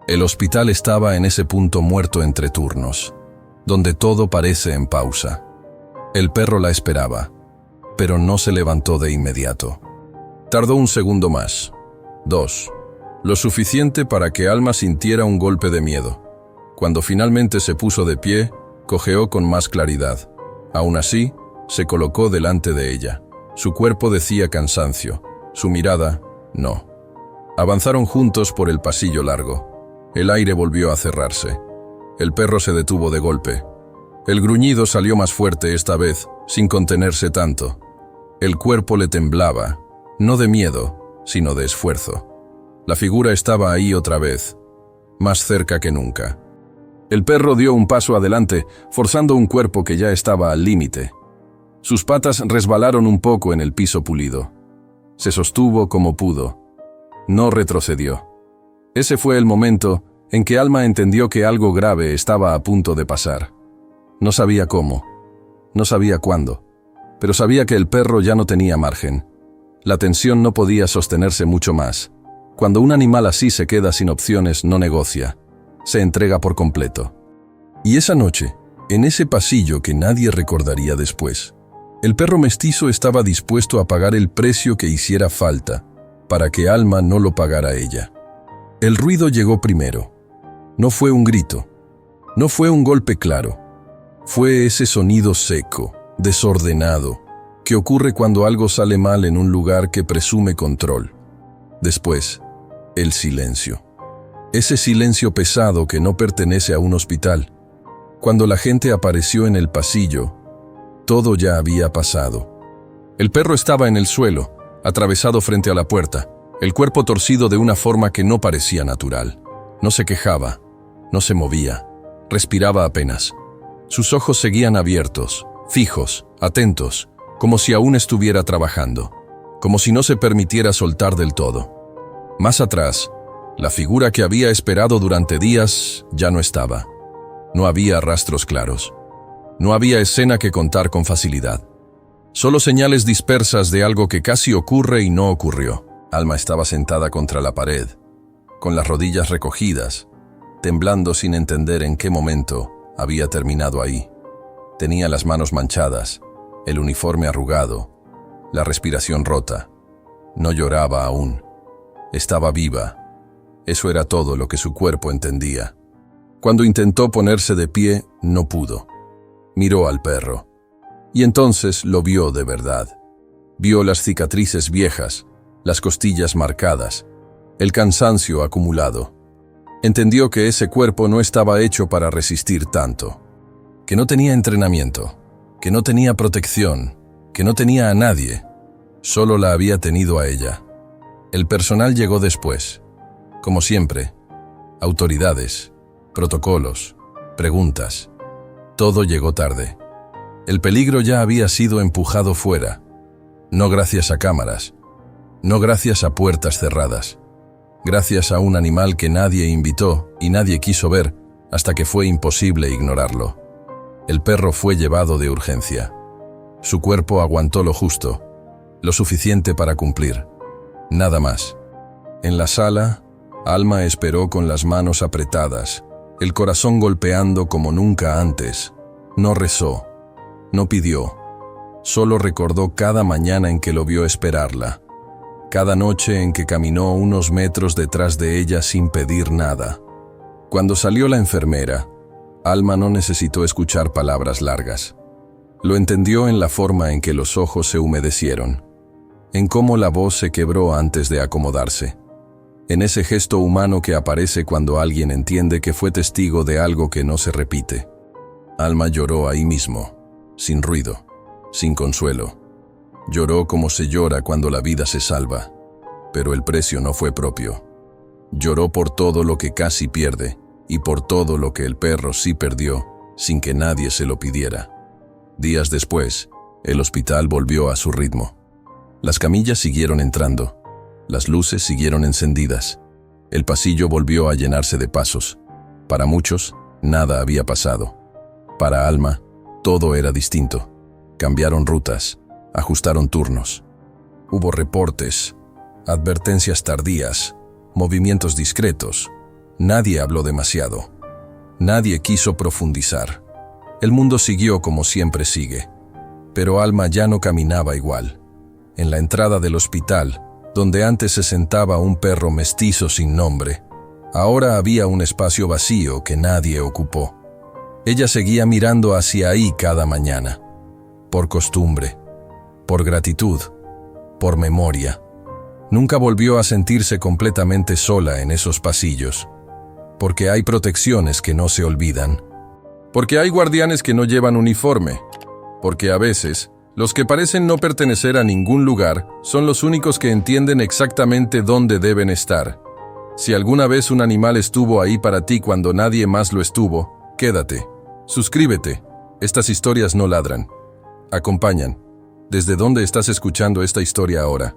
El hospital estaba en ese punto muerto entre turnos, donde todo parece en pausa. El perro la esperaba, pero no se levantó de inmediato. Tardó un segundo más, 2, lo suficiente para que Alma sintiera un golpe de miedo. Cuando finalmente se puso de pie, cojeó con más claridad. Aún así, se colocó delante de ella. Su cuerpo decía cansancio, su mirada, no. Avanzaron juntos por el pasillo largo. El aire volvió a cerrarse. El perro se detuvo de golpe. El gruñido salió más fuerte esta vez, sin contenerse tanto. El cuerpo le temblaba, no de miedo, sino de esfuerzo. La figura estaba ahí otra vez, más cerca que nunca. El perro dio un paso adelante, forzando un cuerpo que ya estaba al límite. Sus patas resbalaron un poco en el piso pulido. Se sostuvo como pudo. No retrocedió. Ese fue el momento en que Alma entendió que algo grave estaba a punto de pasar. No sabía cómo, no sabía cuándo, pero sabía que el perro ya no tenía margen. La tensión no podía sostenerse mucho más. Cuando un animal así se queda sin opciones, no negocia. Se entrega por completo. Y esa noche, en ese pasillo que nadie recordaría después, el perro mestizo estaba dispuesto a pagar el precio que hiciera falta para que Alma no lo pagara ella. El ruido llegó primero. No fue un grito, no fue un golpe claro. Fue ese sonido seco, desordenado, que ocurre cuando algo sale mal en un lugar que presume control. Después, el silencio. Ese silencio pesado que no pertenece a un hospital. Cuando la gente apareció en el pasillo, todo ya había pasado. El perro estaba en el suelo, atravesado frente a la puerta, el cuerpo torcido de una forma que no parecía natural. No se quejaba, no se movía, respiraba apenas. Sus ojos seguían abiertos, fijos, atentos, como si aún estuviera trabajando. como si no se permitiera soltar del todo. Más atrás, la figura que había esperado durante días ya no estaba. No había rastros claros. No había escena que contar con facilidad. Solo señales dispersas de algo que casi ocurre y no ocurrió. Alma estaba sentada contra la pared, con las rodillas recogidas, temblando sin entender en qué momento había terminado ahí. Tenía las manos manchadas, el uniforme arrugado, la respiración rota. No lloraba aún. Estaba viva. Eso era todo lo que su cuerpo entendía. Cuando intentó ponerse de pie, no pudo. Miró al perro. Y entonces lo vio de verdad. Vio las cicatrices viejas, las costillas marcadas, el cansancio acumulado. Entendió que ese cuerpo no estaba hecho para resistir tanto, que no tenía entrenamiento, que no tenía protección, que no tenía a nadie, solo la había tenido a ella. El personal llegó después, como siempre, autoridades, protocolos, preguntas. Todo llegó tarde. El peligro ya había sido empujado fuera, no gracias a cámaras, no gracias a puertas cerradas, gracias a un animal que nadie invitó y nadie quiso ver hasta que fue imposible ignorarlo. El perro fue llevado de urgencia. Su cuerpo aguantó lo justo, lo suficiente para cumplir. Nada más. En la sala, Alma esperó con las manos apretadas, el corazón golpeando como nunca antes. No rezó, no pidió, solo recordó cada mañana en que lo vio esperarla, cada noche en que caminó unos metros detrás de ella sin pedir nada. Cuando salió la enfermera, Alma no necesitó escuchar palabras largas. Lo entendió en la forma en que los ojos se humedecieron, en cómo la voz se quebró antes de acomodarse, en ese gesto humano que aparece cuando alguien entiende que fue testigo de algo que no se repite. Alma lloró ahí mismo, sin ruido, sin consuelo. Lloró como se llora cuando la vida se salva, pero el precio no fue propio. Lloró por todo lo que casi pierde y por todo lo que el perro sí perdió, sin que nadie se lo pidiera. Días después, el hospital volvió a su ritmo. Las camillas siguieron entrando, las luces siguieron encendidas, el pasillo volvió a llenarse de pasos. Para muchos, nada había pasado. Para Alma, todo era distinto. Cambiaron rutas, ajustaron turnos. Hubo reportes, advertencias tardías, movimientos discretos. Nadie habló demasiado. Nadie quiso profundizar. El mundo siguió como siempre sigue. Pero Alma ya no caminaba igual. En la entrada del hospital, donde antes se sentaba un perro mestizo sin nombre, ahora había un espacio vacío que nadie ocupó. Ella seguía mirando hacia ahí cada mañana, por costumbre, por gratitud, por memoria. Nunca volvió a sentirse completamente sola en esos pasillos, porque hay protecciones que no se olvidan, porque hay guardianes que no llevan uniforme, porque a veces los que parecen no pertenecer a ningún lugar son los únicos que entienden exactamente dónde deben estar. Si alguna vez un animal estuvo ahí para ti cuando nadie más lo estuvo, quédate. Suscríbete. Estas historias no ladran. Acompañan. ¿Desde dónde estás escuchando esta historia ahora?